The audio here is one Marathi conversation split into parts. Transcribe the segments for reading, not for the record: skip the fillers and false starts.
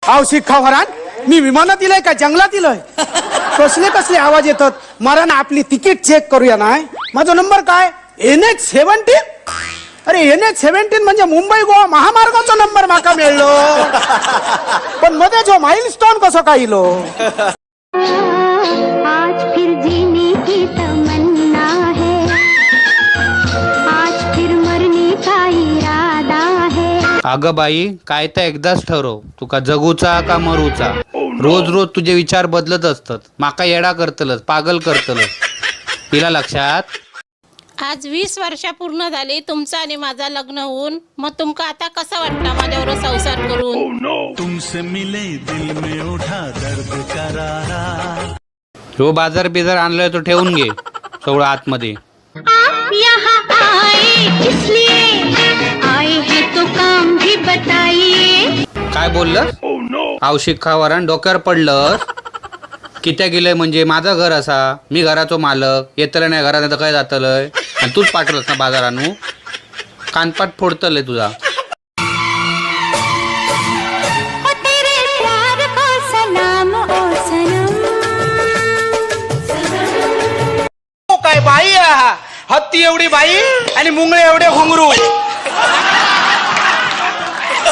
औषध खावरान मी विमानात इलय का जंगलात इलय? कसले कसले आवाज येतात. मला ना आपली तिकीट चेक करूया ना. माझा नंबर काय? NH17. अरे NH17 म्हणजे मुंबई गोवा महामार्गाचा नंबर माका मिळलो. पण मध्ये जो माइलस्टोन कसं काय इलो? आज फिर जीने की तमन्ना है, आज फिर मरने का इरादा है. अगं बाई, काय तर एकदाच ठरव, तुका जगूचा का मरूचा. रोज रोज तुझे विचार बदलत असतात. माका येडा करतलच, पागल करतलच. तिला लक्षात. आज 20 वर्ष पूर्ण झाली तुमचं आणि माझं लग्न होऊन. मग तुमका आता कसं वाटतं माझ्यावर संसार करून? तुमसे मिले दिल में उठा दर्द करारा. हो बाजार बिजार आणलाय तो ठेवून घे सगळं आतमध्ये. आप यहाँ आए इसलिए आए हैं तो काम भी बताइए. काय बोललं? औषध खावारान डोक्यावर पडलं. कित्या गेलंय म्हणजे माझं घर असा, मी घराचो मालक. येतलं नाही घरात तर काय जातलंय. आणि तूच पाठवलंस ना बाजारानू. कानपाट फोडतलंय तुझा. ओ तेरे प्यार को सलाम ओ सनम. काय बाई आहे? हत्ती एवढी बाई आणि मुंगळे एवढे घुंगरू.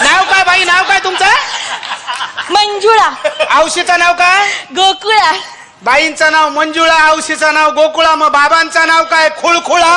नाव काय बाई? नाव काय तुमचं? मंजुळा. औशीचं नाव काय? गोकुळा. बाईंचं नाव मंजुळा, औशीचं नाव गोकुळा. मग बाबांचं नाव काय? खुळखुळा.